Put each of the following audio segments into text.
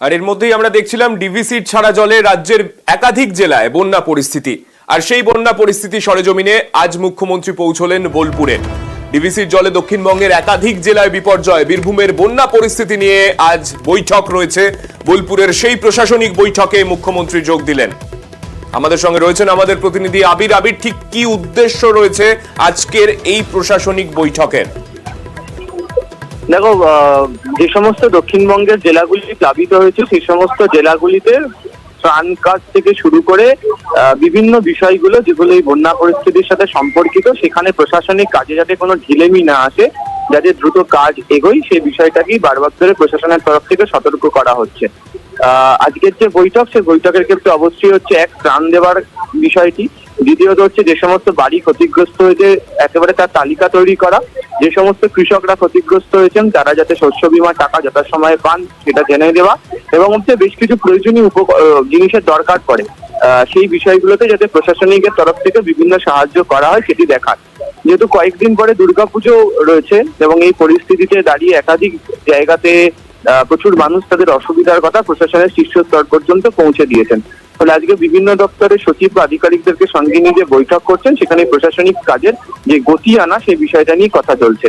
আর এর মধ্যেই আমরা দেখছিলাম ডিভিসির ছাড়া জলে রাজ্যের একাধিক জেলায় বন্যা পরিস্থিতি। আর সেই বন্যা পরিস্থিতি সরেজমিনে আজ মুখ্যমন্ত্রী পৌঁছলেন বোলপুরে। ডিভিসির জলে দক্ষিণবঙ্গের একাধিক জেলায় বিপর্যয়। বীরভূমের বন্যা পরিস্থিতি নিয়ে আজ বৈঠক রয়েছে। বোলপুরের সেই প্রশাসনিক বৈঠকে মুখ্যমন্ত্রী যোগ দিলেন। আমাদের সঙ্গে রয়েছেন আমাদের প্রতিনিধি আবির। আবির, ঠিক কি উদ্দেশ্য রয়েছে আজকের এই প্রশাসনিক বৈঠকের? দেখো, যে সমস্ত দক্ষিণবঙ্গের জেলাগুলি প্লাবিত হয়েছে সেই সমস্ত জেলাগুলিতে ত্রাণ কাজ থেকে শুরু করে বিভিন্ন বিষয়গুলো যেগুলো এই বন্যা পরিস্থিতির সাথে সম্পর্কিত, সেখানে প্রশাসনিক কাজে যাতে কোনো ঢিলেমি না আসে, যাতে দ্রুত কাজ এগোয়, সেই বিষয়টাকেই বারবার ধরে প্রশাসনের তরফ থেকে সতর্ক করা হচ্ছে। আজকের যে বৈঠক, সেই বৈঠকের ক্ষেত্রে অবশ্যই হচ্ছে এক, ত্রাণ দেওয়ার বিষয়টি। দ্বিতীয়ত হচ্ছে যে সমস্ত বাড়ি ক্ষতিগ্রস্ত হয়েছে একেবারে তার তালিকা তৈরি করা, যে সমস্ত কৃষকরা ক্ষতিগ্রস্ত হয়েছেন তারা যাতে শস্য বীমার টাকা যথাসময়ে পান সেটা জেনে দেওয়া, এবং হচ্ছে বেশ কিছু প্রয়োজনীয় জিনিসের দরকার পড়ে সেই বিষয়গুলোতে যাতে প্রশাসনিকের তরফ থেকে বিভিন্ন সাহায্য করা হয় সেটি দেখার। যেহেতু কয়েকদিন পরে দুর্গাপুজো রয়েছে এবং এই পরিস্থিতিতে দাঁড়িয়ে একাধিক জায়গাতে প্রচুর মানুষ তাদের অসুবিধার কথা প্রশাসনের শীর্ষ স্তর পর্যন্ত পৌঁছে দিয়েছেন। ফলে আজকে বিভিন্ন দপ্তরের সচিব বা আধিকারিকদেরকে সঙ্গে নিয়ে যে বৈঠক করছেন সেখানে প্রশাসনিক কাজের যে গতি আনা সেই বিষয়টা নিয়ে কথা চলছে।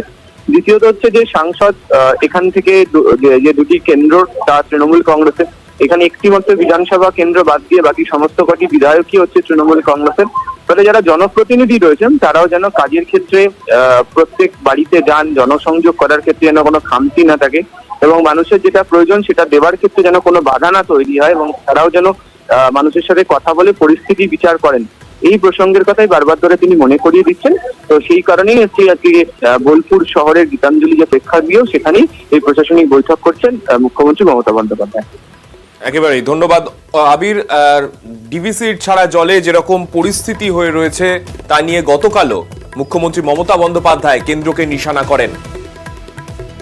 দ্বিতীয়ত হচ্ছে যে সাংসদ এখান থেকে যে দুটি কেন্দ্র তা তৃণমূল কংগ্রেসের, এখানে একটি মাত্র বিধানসভা কেন্দ্র বাদ দিয়ে বাকি সমস্ত কটি বিধায়কই হচ্ছে তৃণমূল কংগ্রেসের। ফলে যারা জনপ্রতিনিধি রয়েছেন তারাও যেন কাজের ক্ষেত্রে প্রত্যেক বাড়িতে যান, জনসংযোগ করার ক্ষেত্রে যেন কোনো খামতি না থাকে এবং মানুষের যেটা প্রয়োজন সেটা দেওয়ার ক্ষেত্রে যেন কোনো বাধা না তৈরি হয়, এবং তারাও যেন মানুষের সাথে কথা বলে পরিস্থিতি বিচার করেন, এই প্রসঙ্গের কথাই বারবার ধরে তিনি মনে করিয়ে দিচ্ছেন। তো সেই কারণেই হচ্ছে আজকে বোলপুর শহরের গীতাঞ্জলি যে প্রেক্ষাগৃহ সেখানেই এই প্রশাসনিক বৈঠক করছেন মুখ্যমন্ত্রী মমতা বন্দ্যোপাধ্যায়। একেবারেই ধন্যবাদ আবির। ডিভিসির ছাড়া জলে যেরকম পরিস্থিতি হয়ে রয়েছে তা নিয়ে গতকালও মুখ্যমন্ত্রী মমতা বন্দ্যোপাধ্যায় কেন্দ্রকে নিশানা করেন।